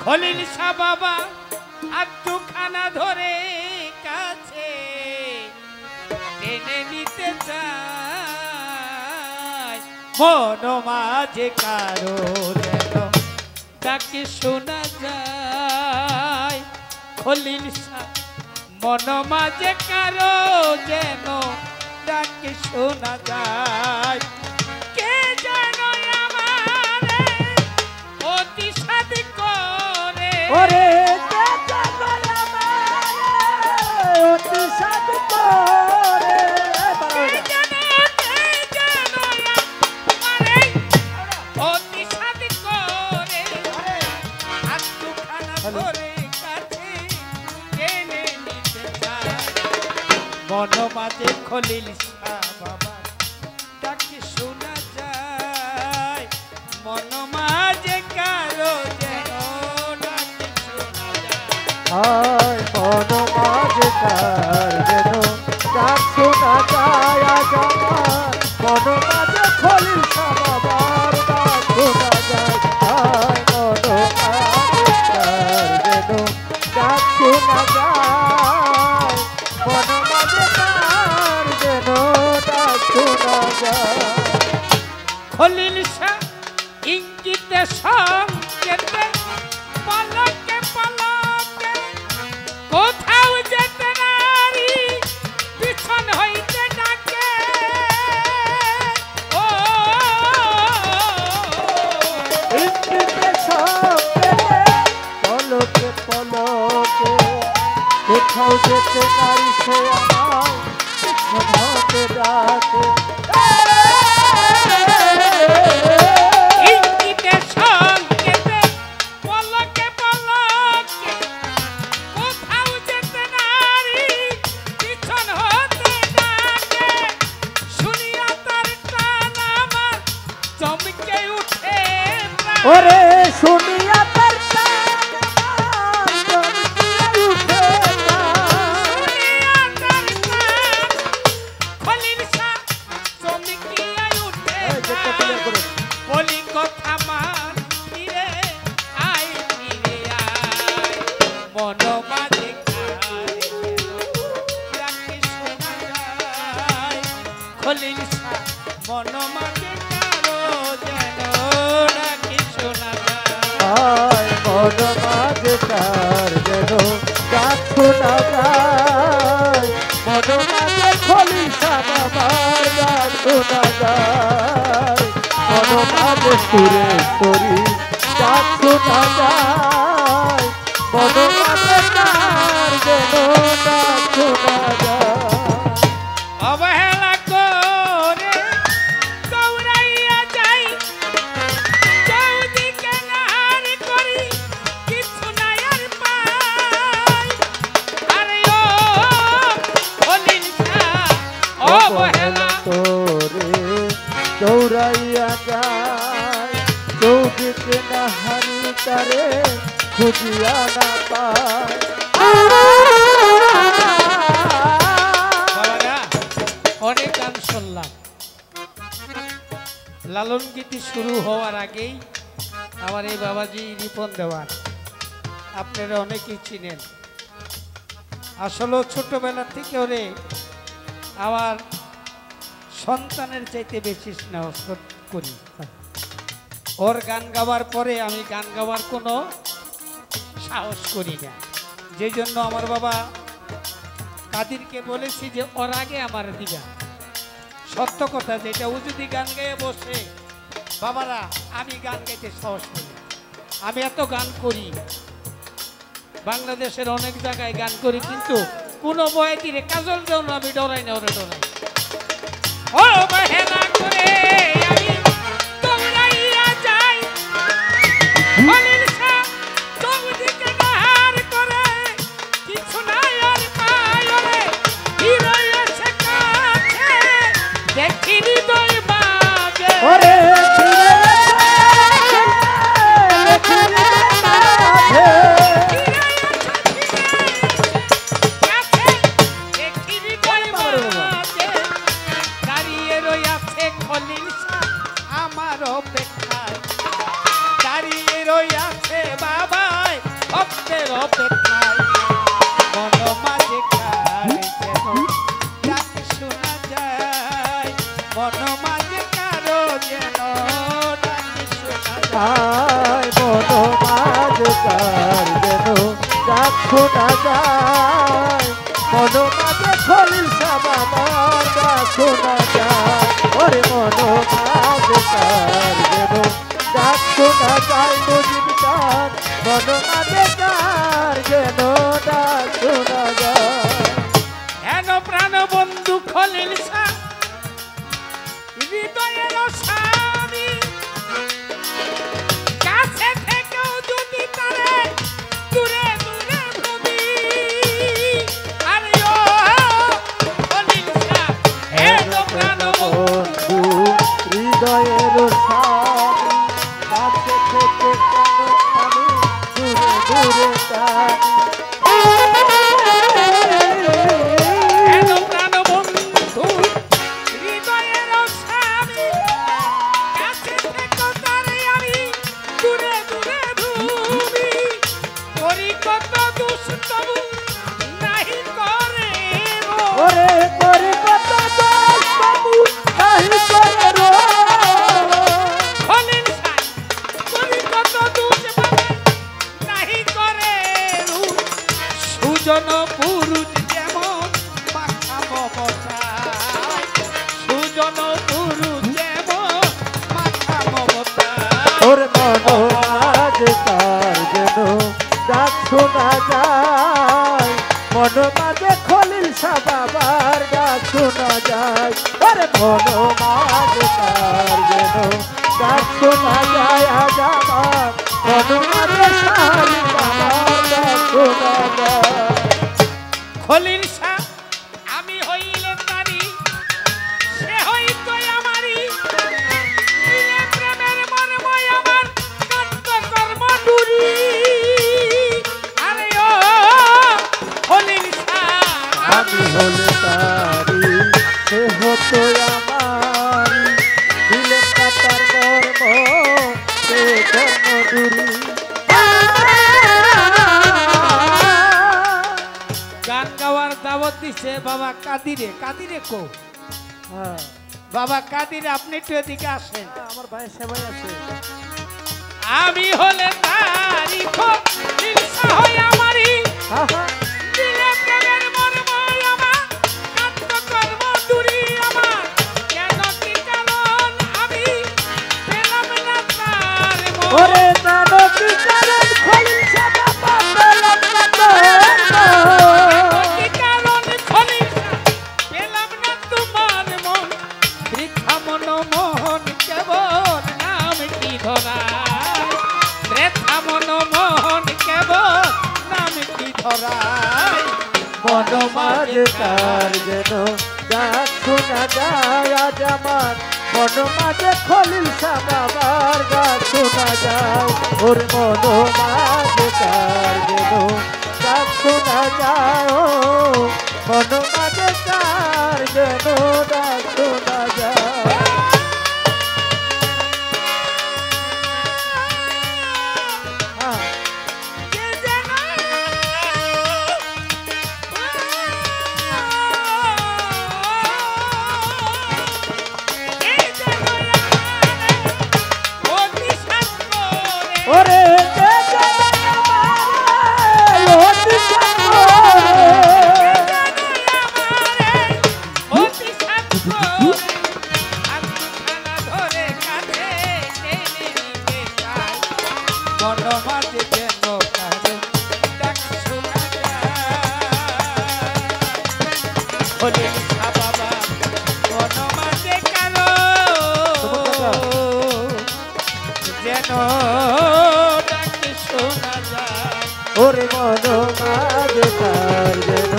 খলিল শাহ বাবা আত্মখানা ধরে কাছে টেনে নিতে চায় মন মাঝে কারো যেন ডাকে শোনা যায় খলিল শাহ মন মাঝে কারো যেন ডাকে শোনা যায় কে যেন আমারে অতি সাধ করে ওরে কে যেন আমারে অতি সাধ করে কে যেন আমারে অতি সাধ করে আত্মখানা ধরে কাছে টেনে নিতে চায় মন মাঝে খলিল শাহ বাবা ডাকে শোনা যায় মন মাঝে কারো যেন ডাকে শোনা যায় হায় মন মাঝে কার যেন ডাক শোনা যায় আজ আমার মন মাঝে খলিল শাহ বাবার ডাক শোনা যায় হায় মন মাঝে কার যেন ডাক শোনা যায় মন মাঝে কার যেন ডাক শোনা যায় খলিল শাহ ইঙ্গিতে সংকেতে পলকে পলকে কোথাও যেতে নারী পিছন হইতে ডাকে ও ইঙ্গিতে সংকেতে পলকে পলকে কোথাও যেতে নারী সে আমায় পিছন হতে ডাকে ইঙ্গিতে সংকেতে পলকে পলকে কোথাও যেতে নারী পিছন হতে ডাকে শুনিয়া তার টান আমার চমকে উঠে প্রাণ। ওরে শুনিয়া তার টান আমার চমকিয়া উঠে প্রাণ। শুনিয়া তার টান খলিল শাহ চমকিয়া উঠে এই যেটা প্রাণ। clear করো। বলি কথা মান ফিরে আয় ফিরে আয় মন মাঝে কারে ডাকে শোনা যায় খলিল শাহ মন মাঝে কারো যেন ডাকে শোনা যায় হায় মন মাঝে কার যেন ডাক শোনা যায় মন মাঝে খলিল শাহ বাবার ডাক শোনা যায় মন মাঝে সুরেশ্বরী ডাক শোনা যায় মন মাঝে কার যেন ডাক শোনা যায় অবহেলা করে দৌড়াইয়া যাই চৌদিকে নাহার করি কিছু নাই আর পাই আরে ও খলিল শাহ অবহেলা তোরে দৌড়াইয়া যায় চৌদিকে না হারি তারে খুঁজিয়া না পায় বাবারা অনেক গান শুনলাম লালন গীতি শুরু হওয়ার আগেই আমার এই বাবাজি রিপন দেওয়ার আপনারা অনেকেই চিনেন আসলে ছোটবেলা থেকে ওরে আমার সন্তানের চাইতে বেশি স্নেহ করি ওর গান গাওয়ার পরে আমি গান গাওয়ার কোনো সাহস করি না যেই জন্য আমার বাবা কাদিরকে বলেছি যে ওর আগে আমার দিবা সত্য কথা যেটা ও যদি গান গেয়ে বসে বাবারা আমি গান গাইতে সাহস করি আমি এত গান করি বাংলাদেশের অনেক জায়গায় গান করি কিন্তু কোনো বয়ে দিলে কাজল দেওয়া আমি ডরাই না ওরে ডরাই ও বাহেনা করে আমি দৌড়াইয়া যাই খলিল শাহ চৌদিকে নাহার করে কিছু নাই আর পাই ওরে হিরোই এসে কাছে দেখি হৃদয় মাঝে ওরে ফিরে ফিরে মাঝে দেখি হৃদয় মাঝে দাঁড়িয়ে রইয়াছে তার যেন ডাক শোনা যায় মন মাঝে খলিল শাহ বাবার ডাক শোনা যায় ওরে মন মাঝে তার যেন ডাক শোনা যায় মুজিব তার মন মাঝে তার যেন ডাক শোনা যায় হেন প্রাণ বন্ধু খলিল শাহ হৃদয়ের স্বামী কাছে থেকেও যদি তারে দূরে দূরে ভাবি আরে ও খলিল শাহ হেন প্রাণ বন্ধু বন্ধু হৃদয়ের স্বামী কাছে থেকে কেন আমি দূরে দূরে থাকি হেন প্রাণ বন্ধু হৃদয়ের স্বামী কাছে থেকেও তারে আমি দূরে দূরে ভাবি করি কত দুষ্টম নাহি করে ওরে করে কত দোষ বাবু নাহি করে রো খলিল শাহ করি কত দুষ্টম নাহি করে সুজন পুরুষ যেমন মাথা মমতায় সুজন পুরুষ যেমন মাথা মমতায় ওর মন মাঝে তার যেন ডাক শোনা যায় মন মাঝে খলিল শাহ বাবার ডাক শোনা যায় ওরে মন মাঝে তার যেন ডাক শোনা যায় আজ আমার মন মাঝে শাহরি বাবার ডাক শোনা যায় খলিল শাহ আমি হইলে তারি সে হইতো আমারি দিলে প্রেমের মর্ময় আমার কান্ত কর্ম ডুরি আরে ও খলিল শাহ আমি হলে তারি সে হতো আমারি দিলে কাতার মর্ম সে কর্মদুরি গান গাওয়ার দাওয়াত দিছে বাবা কাদিরে কাদিরে কো বাবা কাদিরে আপনি একটু এদিকে আসেন আমার ভাই সেবাই আছে আমি হলে তারি খলিল শাহ আমারি দিলে প্রেমের মর্ময় আমার কান্ত কর্ম ডুরি আমার কেন কি কারণ আমি পেলাম না তার মন ওরে জানো কি কারণ খলিল শাহ বাবা পেলাম না তোর কি কারণ খলিল শাহ পেলাম না তোমার মন বৃথা মনমোহন কেবল নাম কি ধরায় বৃথা মনমোহন কেবল নাম কি ধরায় মন মাঝে তার যেন ডাক শোনা যায় আজ আমার মন মাঝে খলিল শাহ বাবার ডাক শোনা যায় ওর মন মাঝে তার যেন ডাক শোনা যায় ও মন মাঝে তার যেন ডাক শোনা যায় হ্যাঁ কে যেন কে যেন অতি শাস্ত্রে ওরে কে যেন আমারে অতি শাস্ত্রে অতি শাস্ত্রে আত্মখানা ধরে কাঁধে টেনে নিতে চায় মন মাঝে যেন কারো ডাক শোনা যায় খলিল শাহ বাবা মন মাঝে কারো যেন ডাক শোনা যায় ওরে মন মাঝে তার যেন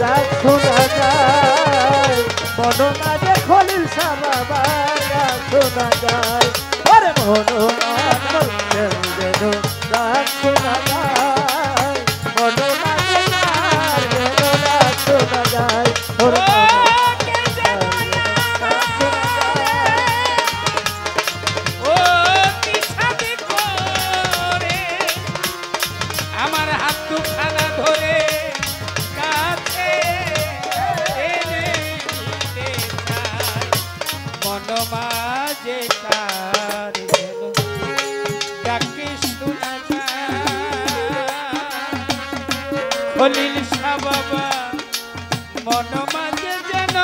ডাক শোনা যায় মন মাঝে খলিল শাহ বাবার ডাক শোনা যায় ওরে মন মাঝে যেন ডাক শোনা যায় মন মাঝে তার যেন ডাক শোনা যায় ওরে মন আমার হাত দুখানা ধরে কাছে টেনে নিতে চায় মন মাঝে তার যেন ডাকে শোনা যায় যেন